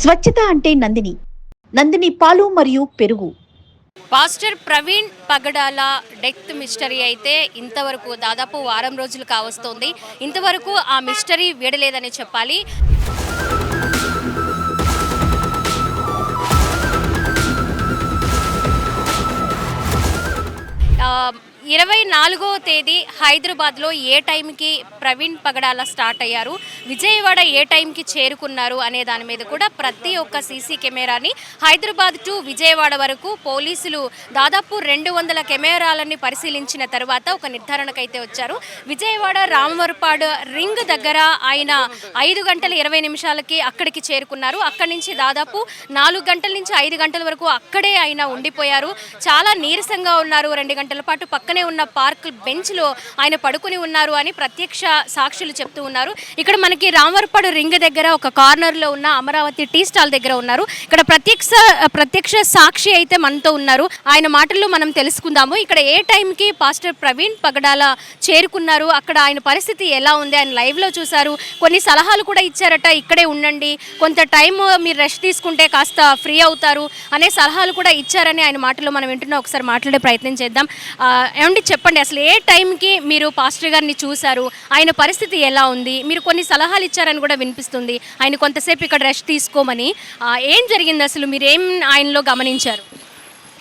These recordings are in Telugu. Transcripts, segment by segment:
స్వచ్ఛత అంటే నందిని పాలు మరియు పెరుగు. పాస్టర్ ప్రవీణ్ పగడాల డెత్ మిస్టరీ అయితే ఇంతవరకు దాదాపు వారం రోజులు కావస్తోంది. ఇంతవరకు ఆ మిస్టరీ వీడలేదని చెప్పాలి. 24వ తేదీ హైదరాబాద్లో ఏ టైంకి ప్రవీణ్ పగడాల స్టార్ట్ అయ్యారు, విజయవాడ ఏ టైంకి చేరుకున్నారు అనే దాని మీద కూడా ప్రతి ఒక్క సీసీ కెమెరాని హైదరాబాద్ టు విజయవాడ వరకు పోలీసులు దాదాపు 200 కెమెరాలని పరిశీలించిన తర్వాత ఒక నిర్ధారణకైతే వచ్చారు. విజయవాడ రామవరపాడు రింగ్ దగ్గర ఆయన 5 గంటల 20 నిమిషాలకి అక్కడికి చేరుకున్నారు. అక్కడి నుంచి దాదాపు 4 గంటల నుంచి 5 గంటల వరకు అక్కడే ఆయన ఉండిపోయారు. చాలా నీరసంగా ఉన్నారు. 2 గంటల పాటు పక్కనే ఉన్న పార్క్ బెంచ్ లో ఆయన పడుకుని ఉన్నారు అని ప్రత్యక్ష సాక్షులు చెప్తూ ఉన్నారు. ఇక్కడ మనకి రామవరపాడు రింగ్ దగ్గర ఒక కార్నర్ లో ఉన్న అమరావతి టీ స్టాల్ దగ్గర ఉన్నారు. ఇక్కడ ప్రత్యక్ష సాక్షి అయితే మనతో ఉన్నారు. ఆయన మాటల్లో మనం తెలుసుకుందాము. ఇక్కడ ఏ టైంకి పాస్టర్ ప్రవీణ్ పగడాల చేరుకున్నారు, అక్కడ ఆయన పరిస్థితి ఎలా ఉంది, ఆయన లైవ్ లో చూశారు, కొన్ని సలహాలు కూడా ఇచ్చారట. ఇక్కడే ఉండండి, కొంత టైం మీరు రెస్ట్ తీసుకుంటే కాస్త ఫ్రీ అవుతారు అనే సలహాలు కూడా ఇచ్చారని ఆయన మాటల్లో మనం వింటున్నాం. ఒకసారి మాట్లాడే ప్రయత్నం చేద్దాం. ఏమండి, చెప్పండి, అసలు ఏ టైంకి మీరు పాస్టర్ గారిని చూశారు, ఆయన పరిస్థితి ఎలా ఉంది? మీరు కొన్ని సలహాలు ఇచ్చారని కూడా వినిపిస్తుంది, ఆయన కొంతసేపు ఇక్కడ రెస్ట్ తీసుకోమని. ఏం జరిగింది అసలు, మీరు ఏం ఆయనలో గమనించారు?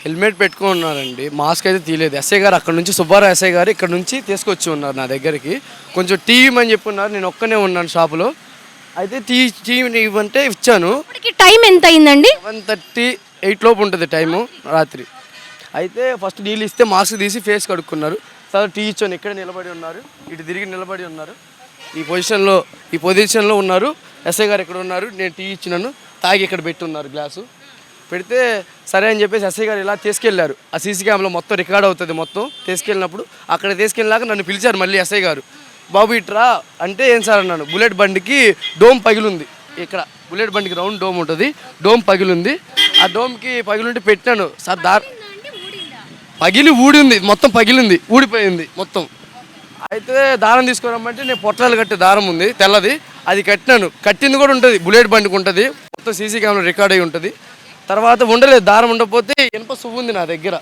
హెల్మెట్ పెట్టుకుని ఉన్నారండి, మాస్క్ అయితే తీయలేదు. ఎస్ఐ గారు అక్కడ నుంచి సుబ్బారావు ఎస్ఐ గారు ఇక్కడ నుంచి తీసుకొచ్చి ఉన్నారు నా దగ్గరికి. కొంచెం టీ ఇవ్వమని చెప్పున్నారు. నేను ఒక్కనే ఉన్నాను షాపులో. అయితే టీ ఇవ్వంటే ఇచ్చాను. టైం ఎంత అయిందండి? 7:38 లోపు ఉంటుంది టైము, రాత్రి. అయితే ఫస్ట్ నీళ్ళు ఇస్తే మాస్క్ తీసి ఫేస్ కడుక్కున్నారు. తర్వాత టీ ఇచ్చాను. ఇక్కడ నిలబడి ఉన్నారు, ఇటు తిరిగి నిలబడి ఉన్నారు, ఈ పొజిషన్లో ఉన్నారు. ఎస్ఐ గారు ఇక్కడ ఉన్నారు. నేను టీ ఇచ్చినాను, తాగి ఇక్కడ పెట్టున్నారు గ్లాసు. పెడితే సరే అని చెప్పేసి ఎస్ఐ గారు ఇలా తీసుకెళ్లారు. ఆ సీసీ కెమెరాలో మొత్తం రికార్డ్ అవుతుంది. మొత్తం తీసుకెళ్ళినప్పుడు అక్కడ తీసుకెళ్ళినాక నన్ను పిలిచారు మళ్ళీ ఎస్ఐ గారు. బాబు ఇట్రా అంటే, ఏం సార్ అన్నాను. బుల్లెట్ బండికి డోమ్ పగిలింది. ఇక్కడ బుల్లెట్ బండికి రౌండ్ డోమ్ ఉంటుంది, డోమ్ పగిలింది. ఆ డోమ్కి పగిలింటే పెట్టినాను. సార్ పగిలి ఊడింది, మొత్తం పగిలింది, ఊడిపోయింది మొత్తం. అయితే దారం తీసుకురమ్మంటే నేను పొట్టాలు కట్టే దారం ఉంది తెల్లది, అది కట్టినాను. కట్టింది కూడా ఉంటుంది, బుల్లెట్ బండికి ఉంటుంది, మొత్తం సీసీ కెమెరా రికార్డ్ అయి ఉంటుంది. తర్వాత ఉండలేదు, దారం ఉండకపోతే ఇనుప సువ్వు ఉంది నా దగ్గర,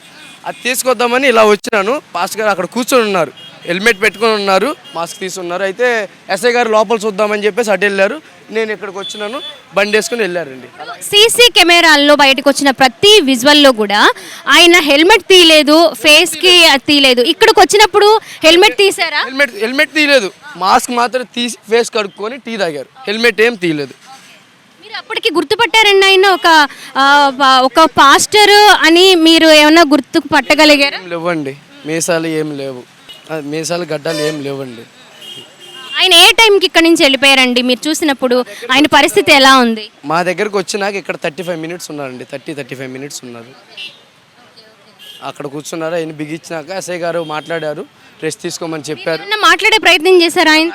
అది తీసుకొద్దామని ఇలా వచ్చినాను. పాస్టర్ గారు అక్కడ కూర్చొని ఉన్నారు, హెల్మెట్ పెట్టుకొని ఉన్నారు, మాస్క్ తీసుకున్నారు. అయితే ఎస్ఐ గారు లోపల చూద్దామని చెప్పేసి అటు వెళ్ళారు. నేను ఇక్కడికి వచ్చినాను, బండి వేసుకుని వెళ్ళారండి. సీసీ కెమెరాల్లో బయటకు వచ్చిన ప్రతి విజువల్లో కూడా ఆయన హెల్మెట్ తీయలేదు, ఫేస్ కి తీయలేదు. ఇక్కడికి వచ్చినప్పుడు హెల్మెట్ తీసారా? హెల్మెట్ తీయలేదు, మాస్క్ మాత్రం తీసి ఫేస్ కడుక్కొని టీ తాగారు. హెల్మెట్ ఏం తీయలేదు. మీరు అప్పటికి గుర్తుపట్టారండి ఆయన ఒక పాస్టర్ అని? మీరు ఏమన్నా గుర్తుపట్టగలిగారా? లేవండి, మీసాలు ఏం లేవు, మీసాలు గడ్డలు ఏం లేవండి. ఆయన ఏ టైంకి ఇక్కడ నుంచి వెళ్ళిపోయారండి మీరు చూసినప్పుడు? ఆయన పరిస్థితి ఎలా ఉంది? మా దగ్గరకు వచ్చినాక ఇక్కడ 35 మినిట్స్ ఉన్నారండి, 35 మినిట్స్ ఉన్నారు. అక్కడ కూర్చున్నారు. ఆయన బిగించినాక ఎస్ఐ గారు మాట్లాడారు, రెస్ట్ తీసుకోమని చెప్పారు. మాట్లాడే ప్రయత్నం చేశారు. ఆయన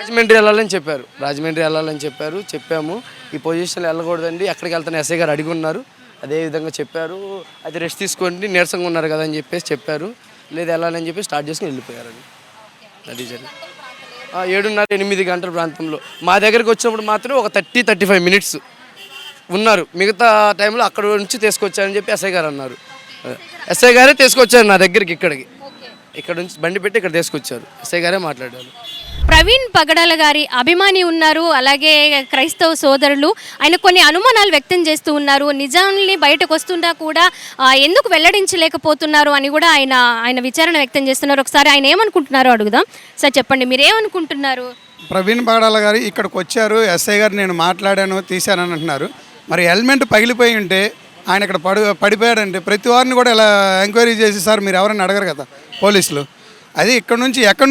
రాజమండ్రి వెళ్ళాలని చెప్పారు. చెప్పాము, ఈ పొజిషన్లో వెళ్ళకూడదండి, ఎక్కడికి వెళ్తాను ఎస్ఐ గారు అడిగి ఉన్నారు. అదే విధంగా చెప్పారు. అయితే రెస్ట్ తీసుకోండి, నీరసంగా ఉన్నారు కదా అని చెప్పేసి చెప్పారు. లేదు వెళ్ళాలని చెప్పి స్టార్ట్ చేసుకుని వెళ్ళిపోయారండి. అది జరిగింది 7:30-8 గంటల ప్రాంతంలో. మా దగ్గరికి వచ్చినప్పుడు మాత్రం ఒక 30-35 మినిట్స్ ఉన్నారు. మిగతా టైంలో అక్కడ నుంచి తీసుకొచ్చారని చెప్పి ఎస్ఐ గారు అన్నారు. ఎస్ఐ గారే తీసుకొచ్చారు నా దగ్గరికి, ఇక్కడ నుంచి బండి పెట్టి ఇక్కడ తీసుకొచ్చారు. ఎస్ఐ గారే మాట్లాడారు. ప్రవీణ్ పగడాల గారి అభిమాని ఉన్నారు, అలాగే క్రైస్తవ సోదరులు. ఆయన కొన్ని అనుమానాలు వ్యక్తం చేస్తూ ఉన్నారు. నిజాన్ని బయటకు వస్తుందా కూడా ఎందుకు వెల్లడించలేకపోతున్నారు అని కూడా ఆయన విచారణ వ్యక్తం చేస్తున్నారు. ఒకసారి ఆయన ఏమనుకుంటున్నారో అడుగుదాం. సార్ చెప్పండి, మీరు ఏమనుకుంటున్నారు? ప్రవీణ్ పగడాల గారు ఇక్కడికి వచ్చారు, ఎస్ఐ గారు నేను మాట్లాడాను, తీశానని అంటున్నారు. మరి హెల్మెట్ పగిలిపోయి ఉంటే ఆయన ఇక్కడ పడిపోయాడంటే ప్రతి వారిని కూడా ఇలా ఎంక్వైరీ చేసి సార్ మీరు ఎవరైనా అడగరు కదా పోలీసులు. అది ఎక్కడి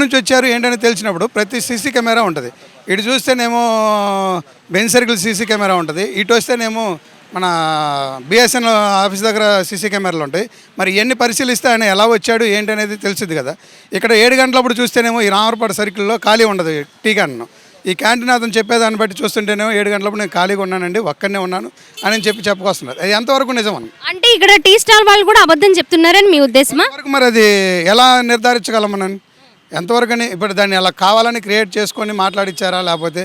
నుంచి వచ్చారు ఏంటని తెలిసినప్పుడు ప్రతి సీసీ కెమెరా ఉంటుంది. ఇటు చూస్తేనేమో బెంజ్ సర్కిల్ సీసీ కెమెరా ఉంటుంది, ఇటు వస్తేనేమో మన బిఎస్ఎన్ ఆఫీస్ దగ్గర సీసీ కెమెరాలు ఉంటాయి. మరి ఎన్ని పరిశీలిస్తే ఆయన ఎలా వచ్చాడు ఏంటి అనేది తెలిసింది కదా. ఇక్కడ 7 గంటలప్పుడు చూస్తేనేమో ఈ రామవరపాడు సర్కిల్లో ఖాళీ ఉండదు టీ క్యాంటీన్. ఈ క్యాంటీన్ అతను చెప్పేదాన్ని బట్టి చూస్తుంటేనేమో 7 గంటలప్పుడు నేను ఖాళీగా ఉన్నానండి, ఒక్కనే ఉన్నాను అని చెప్పుకొస్తున్నారు. అది ఎంతవరకు నిజమని? అంటే ఇక్కడ టీ స్టాల్ వాళ్ళు కూడా అబద్ధం చెప్తున్నారని మీ ఉద్దేశమా? మరి అది ఎలా నిర్ధారించగలం మనం? ఎంతవరకని ఇప్పుడు దాన్ని అలా కావాలని క్రియేట్ చేసుకొని మాట్లాడిచ్చారా, లేకపోతే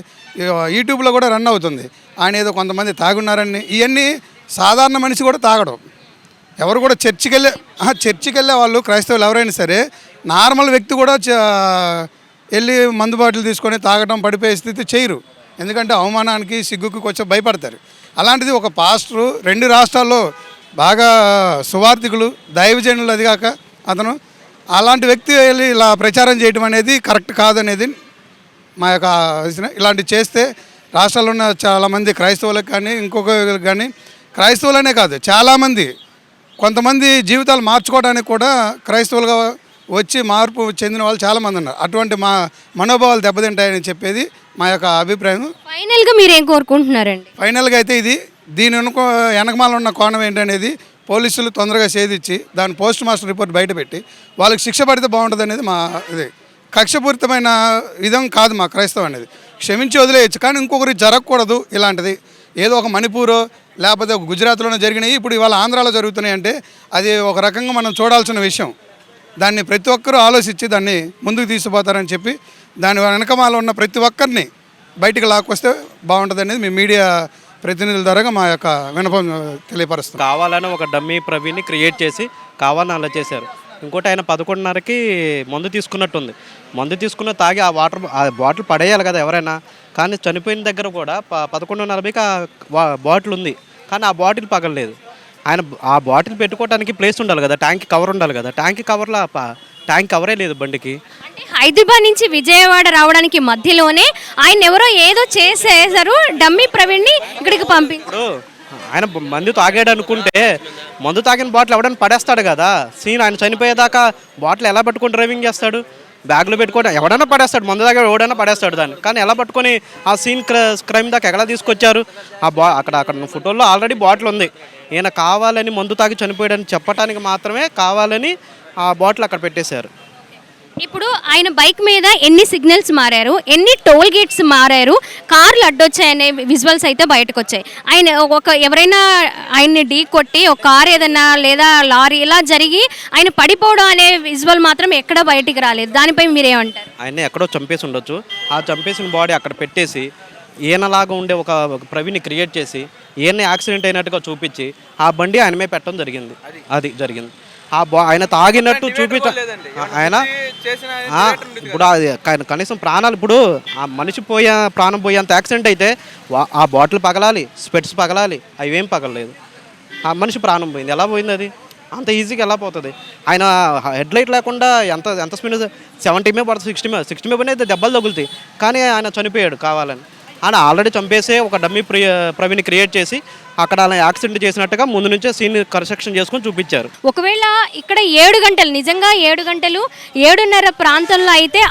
యూట్యూబ్లో కూడా రన్ అవుతుంది ఆయన ఏదో కొంతమంది తాగున్నారని. ఇవన్నీ సాధారణ మనిషి కూడా తాగడం. ఎవరు కూడా చర్చికి వెళ్ళే వాళ్ళు క్రైస్తవులు ఎవరైనా సరే నార్మల్ వ్యక్తి కూడా వెళ్ళి మందు బాటిల్ తీసుకొని తాగడం పడిపోయే స్థితి చేయరు. ఎందుకంటే అవమానానికి సిగ్గుకి కొంచెం భయపడతారు. అలాంటిది ఒక పాస్టరు 2 రాష్ట్రాల్లో బాగా సువార్థికులు దైవజనులు, అది కాక అతను అలాంటి వ్యక్తి వెళ్ళి ఇలా ప్రచారం చేయడం అనేది కరెక్ట్ కాదనేది మా యొక్క ఇలాంటివి చేస్తే రాష్ట్రాల్లో ఉన్న చాలామంది క్రైస్తవులకు కానీ ఇంకొకరికి కానీ క్రైస్తవులనే కాదు చాలామంది కొంతమంది జీవితాలు మార్చుకోవడానికి కూడా క్రైస్తవులుగా వచ్చి మార్పు చెందిన వాళ్ళు చాలామంది ఉన్నారు. అటువంటి మా మనోభావాలు దెబ్బతింటాయని చెప్పేది మా యొక్క అభిప్రాయం. ఫైనల్గా మీరు ఏం కోరుకుంటున్నారండి? ఫైనల్గా అయితే దీని వెనకమాల ఉన్న కోణం ఏంటనేది పోలీసులు తొందరగా ఛేదించి దాని పోస్ట్ మాస్టర్ రిపోర్ట్ బయటపెట్టి వాళ్ళకి శిక్ష పడితే బాగుంటుంది అనేది మా ఇది. కక్షపూరితమైన విధం కాదు మా క్రైస్తవం అనేది, క్షమించి వదిలేయచ్చు. కానీ ఇంకొకరికి జరగకూడదు ఇలాంటిది. ఏదో ఒక మణిపూరో లేకపోతే ఒక గుజరాత్లోనే జరిగినాయి, ఇప్పుడు ఇవాళ ఆంధ్రాలో జరుగుతున్నాయి అంటే అది ఒక రకంగా మనం చూడాల్సిన విషయం. దాన్ని ప్రతి ఒక్కరూ ఆలోచించి దాన్ని ముందుకు తీసుకుపోతారని చెప్పి దాని వెనకమాల ఉన్న ప్రతి ఒక్కరిని బయటికి లాక్కొస్తే బాగుంటుంది అనేది మీ మీడియా ప్రతినిధుల ద్వారా మా యొక్క వినపం తెలియపరుస్తాం. కావాలని ఒక డమ్మీ ప్రవీణ్ని క్రియేట్ చేసి కావాలని అలా చేశారు. ఇంకోటి ఆయన 11:30కి మందు తీసుకున్నట్టుంది. మందు తీసుకున్న తాగి ఆ బాటిల్ పడేయాలి కదా ఎవరైనా. కానీ చనిపోయిన దగ్గర కూడా 11:40కి ఆ బాటిల్ ఉంది, కానీ ఆ బాటిల్ పగలలేదు. ఆయన ఆ బాటిల్ పెట్టుకోవడానికి ప్లేస్ ఉండాలి కదా, ట్యాంక్ కవర్ ఉండాలి కదా. ట్యాంక్ కవరే లేదు బండికి. అంటే హైదరాబాద్ నుంచి విజయవాడ రావడానికి మధ్యలోనే ఆయన ఎవరో ఏదో చేసేసారు, డమ్మీ ప్రవీణ్ని ఇక్కడికి పంపించారు. ఆయన మందు తాగాడు అనుకుంటే మందు తాగిన బాటిల్ ఎవడైనా పడేస్తాడు కదా. సీన్ ఆయన చనిపోయేదాకా బాటిల్ ఎలా పట్టుకొని డ్రైవింగ్ చేస్తాడు? బ్యాగ్లో పెట్టుకొని ఎవడైనా పడేస్తాడు, మందు తాగాడు ఎవడైనా పడేస్తాడు దాన్ని. కానీ ఎలా పట్టుకొని ఆ సీన్ క్రైమ్ దాకా ఎలా తీసుకొచ్చారు? అక్కడ ఫోటోల్లో ఆల్రెడీ బాటిల్ ఉంది. ఈయన కావాలని మందు తాగి చనిపోయాడని చెప్పడానికి మాత్రమే కావాలని ఆ బాటిల్ అక్కడ పెట్టేశారు. ఇప్పుడు ఆయన బైక్ మీద ఎన్ని సిగ్నల్స్ మారారు, ఎన్ని టోల్ గేట్స్ మారారు, కార్లు అడ్డొచ్చాయనే విజువల్స్ అయితే బయటకు వచ్చాయి. ఆయన ఎవరైనా ఆయన్ని ఢీ కొట్టి ఒక కార్ ఏదైనా లేదా లారీ ఇలా జరిగి ఆయన పడిపోవడం అనే విజువల్ మాత్రం ఎక్కడ బయటికి రాలేదు. దానిపై మీరేమంటారు? ఆయన ఎక్కడో చంపేసి ఉండొచ్చు. ఆ చంపేసిన బాడీ అక్కడ పెట్టేసి ఈయనలాగా ఉండే ఒక ప్రవీణ్ని క్రియేట్ చేసి ఈయన యాక్సిడెంట్ అయినట్టుగా చూపించి ఆ బండి ఆయన మీద పెట్టడం జరిగింది. అది జరిగింది. ఆయన తాగినట్టు ఆయన ఇప్పుడు అది కనీసం ప్రాణాలు, ఇప్పుడు ఆ మనిషి ప్రాణం పోయేంత యాక్సిడెంట్ అయితే ఆ బాటిల్ పగలాలి, స్పెట్స్ పగలాలి, అవి ఏం పగలలేదు. ఆ మనిషి ప్రాణం పోయింది. ఎలా పోయింది? అది అంత ఈజీగా ఎలా పోతుంది? ఆయన హెడ్లైట్ లేకుండా ఎంత స్పీడ్ 70 మీద పడుతుంది, 60 మీద అయితే దెబ్బలు తగులుతాయి. కానీ ఆయన చనిపోయాడు కావాలని. ఆయన ఆల్రెడీ చంపేసే ఒక డమ్మీ ప్రవీణ్ని క్రియేట్ చేసి అక్కడ అలా యాక్సిడెంట్ చేసినట్టుగా ముందు నుంచే సీన్ కన్స్ట్రక్షన్ చేసుకొని చూపించారు. ఒకవేళ ఇక్కడ 7 గంటలు, నిజంగా 7 గంటలు 7:30 ప్రాంతంలో అయితే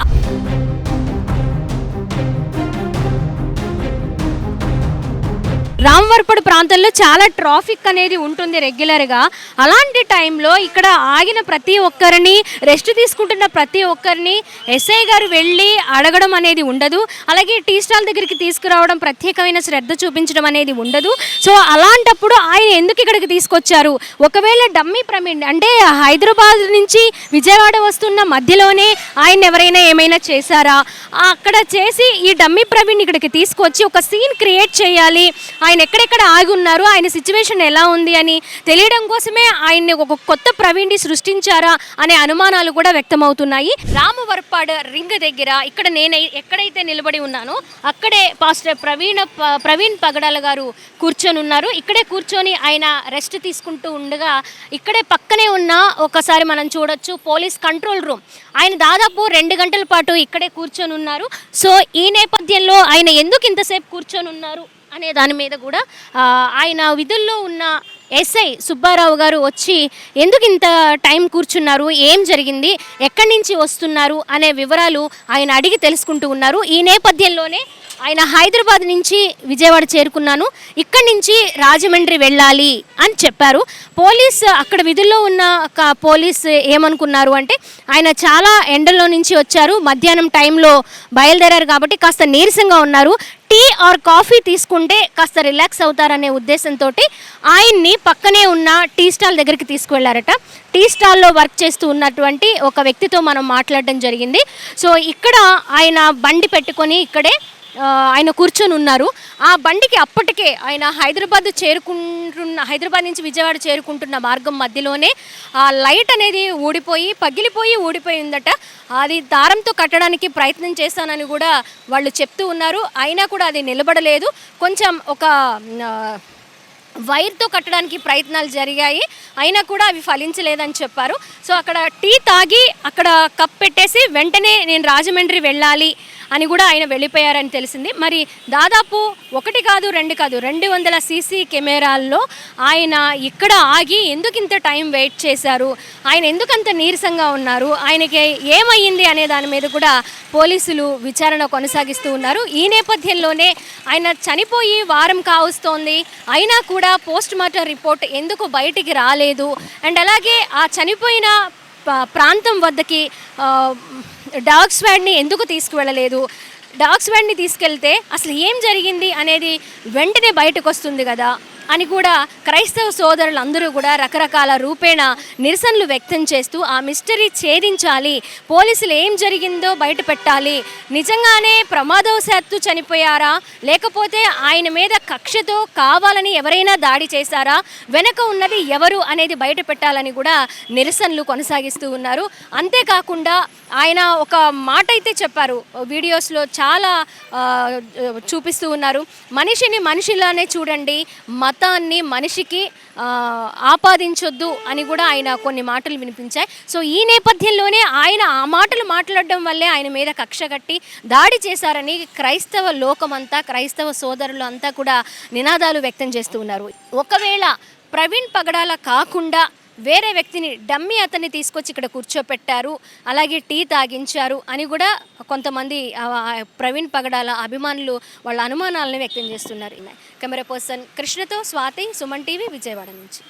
రామవరపడు ప్రాంతంలో చాలా ట్రాఫిక్ అనేది ఉంటుంది రెగ్యులర్గా. అలాంటి టైంలో ఇక్కడ ఆగిన ప్రతి ఒక్కరిని, రెస్ట్ తీసుకుంటున్న ప్రతి ఒక్కరిని ఎస్ఐ గారు వెళ్ళి అడగడం అనేది ఉండదు. అలాగే టీ స్టాల్ దగ్గరికి తీసుకురావడం, ప్రత్యేకమైన శ్రద్ధ చూపించడం అనేది ఉండదు. సో అలాంటప్పుడు ఆయన ఎందుకు ఇక్కడికి తీసుకొచ్చారు? ఒకవేళ డమ్మీ ప్రవీణ్ అంటే హైదరాబాద్ నుంచి విజయవాడ వస్తున్న మధ్యలోనే ఆయన ఎవరైనా ఏమైనా చేశారా? అక్కడ చేసి ఈ డమ్మీ ప్రవీణ్ ఇక్కడికి తీసుకొచ్చి ఒక సీన్ క్రియేట్ చేయాలి, ఆయన ఎక్కడెక్కడ ఆగి ఉన్నారు, ఆయన సిచ్యువేషన్ ఎలా ఉంది అని తెలియడం కోసమే ఆయన్ని ఒక కొత్త ప్రవీణ్ని సృష్టించారా అనే అనుమానాలు కూడా వ్యక్తమవుతున్నాయి. రామవరపాడు రింగ్ దగ్గర ఇక్కడ నేను ఎక్కడైతే నిలబడి ఉన్నానో అక్కడే పాస్టర్ ప్రవీణ్ పగడాల గారు కూర్చొని ఉన్నారు. ఇక్కడే కూర్చొని ఆయన రెస్ట్ తీసుకుంటూ ఉండగా ఇక్కడే పక్కనే ఉన్న ఒకసారి మనం చూడొచ్చు పోలీస్ కంట్రోల్ రూమ్. ఆయన దాదాపు 2 గంటల పాటు ఇక్కడే కూర్చొని ఉన్నారు. సో ఈ నేపథ్యంలో ఆయన ఎందుకు ఇంతసేపు కూర్చొని ఉన్నారు అనే దాని మీద కూడా ఆయన విధుల్లో ఉన్న ఎస్ఐ సుబ్బారావు గారు వచ్చి ఎందుకు ఇంత టైం కూర్చున్నారు, ఏం జరిగింది, ఎక్కడి నుంచి వస్తున్నారు అనే వివరాలు ఆయన అడిగి తెలుసుకుంటూ ఉన్నారు. ఈ నేపథ్యంలోనే ఆయన హైదరాబాద్ నుంచి విజయవాడ చేరుకున్నాను, ఇక్కడి నుంచి రాజమండ్రి వెళ్ళాలి అని చెప్పారు. అక్కడ విధుల్లో ఉన్న పోలీస్ ఏమనుకున్నారు అంటే ఆయన చాలా ఎండల్లో నుంచి వచ్చారు, మధ్యాహ్నం టైంలో బయలుదేరారు కాబట్టి కాస్త నీరసంగా ఉన్నారు, టీ ఆర్ కాఫీ తీసుకుంటే కాస్త రిలాక్స్ అవుతారనే ఉద్దేశంతో ఆయన్ని పక్కనే ఉన్న టీ స్టాల్ దగ్గరికి తీసుకువెళ్ళారట. టీ స్టాల్లో వర్క్ చేస్తూ ఉన్నటువంటి ఒక వ్యక్తితో మనం మాట్లాడడం జరిగింది. సో ఇక్కడ ఆయన బండి పెట్టుకొని ఇక్కడే ఆయన కూర్చొని ఉన్నారు. ఆ బండికి అప్పటికే ఆయన హైదరాబాద్ నుంచి విజయవాడ చేరుకుంటున్న మార్గం మధ్యలోనే ఆ లైట్ అనేది ఊడిపోయి ఉందట. అది దారంతో కట్టడానికి ప్రయత్నం చేశానని కూడా వాళ్ళు చెప్తూ ఉన్నారు. అయినా కూడా అది నిలబడలేదు. కొంచెం ఒక వైర్తో కట్టడానికి ప్రయత్నాలు జరిగాయి, అయినా కూడా అవి ఫలించలేదని చెప్పారు. సో అక్కడ టీ తాగి అక్కడ కప్ పెట్టేసి వెంటనే నేను రాజమండ్రి వెళ్ళాలి అని కూడా ఆయన వెళ్ళిపోయారని తెలిసింది. మరి దాదాపు 1 కాదు 2 కాదు 200 సీసీ కెమెరాల్లో ఆయన ఇక్కడ ఆగి ఎందుకు ఇంత టైం వెయిట్ చేశారు, ఆయన ఎందుకంత నీరసంగా ఉన్నారు, ఆయనకి ఏమయ్యింది అనే దాని మీద కూడా పోలీసులు విచారణ కొనసాగిస్తూ ఉన్నారు. ఈ నేపథ్యంలోనే ఆయన చనిపోయి వారం కావస్తోంది, అయినా కూడా పోస్ట్ మార్టం రిపోర్ట్ ఎందుకు బయటికి రాలేదు, అండ్ అలాగే ఆ చనిపోయిన ప్రాంతం వద్దకి డాగ్ స్క్వాడ్ని ఎందుకు తీసుకువెళ్ళలేదు, డాగ్ స్క్వాడ్ని తీసుకెళ్తే అసలు ఏం జరిగింది అనేది వెంటనే బయటకు వస్తుంది కదా అని కూడా క్రైస్తవ సోదరులందరూ కూడా రకరకాల రూపేణ నిరసనలు వ్యక్తం చేస్తూ ఆ మిస్టరీ ఛేదించాలి, పోలీసులు ఏం జరిగిందో బయట పెట్టాలి, నిజంగానే ప్రమాదవశాత్తు చనిపోయారా లేకపోతే ఆయన మీద కక్షతో కావాలని ఎవరైనా దాడి చేశారా, వెనక ఉన్నది ఎవరు అనేది బయట పెట్టాలని కూడా నిరసనలు కొనసాగిస్తూ ఉన్నారు. అంతేకాకుండా ఆయన ఒక మాట అయితే చెప్పారు, వీడియోస్లో చాలా చూపిస్తూ ఉన్నారు, మనిషిని మనిషిలానే చూడండి, మతాన్ని మనిషికి ఆపాదించొద్దు అని కూడా ఆయన కొన్ని మాటలు వినిపించాయి. సో ఈ నేపథ్యంలోనే ఆయన ఆ మాటలు మాట్లాడడం వల్లే ఆయన మీద కక్ష కట్టి దాడి చేశారని క్రైస్తవ లోకమంతా, క్రైస్తవ సోదరులు అంతా కూడా నినాదాలు వ్యక్తం చేస్తూ ఉన్నారు. ఒకవేళ ప్రవీణ్ పగడాల కాకుండా వేరే వ్యక్తిని డమ్మీ అతన్ని తీసుకొచ్చి ఇక్కడ కూర్చోపెట్టారు, అలాగే టీ తాగించారు అని కూడా కొంతమంది ప్రవీణ్ పగడాల అభిమానులు వాళ్ళ అనుమానాలను వ్యక్తం చేస్తున్నారు. కెమెరా పర్సన్ కృష్ణతో స్వాతి, సుమన్ టీవీ, విజయవాడ నుంచి.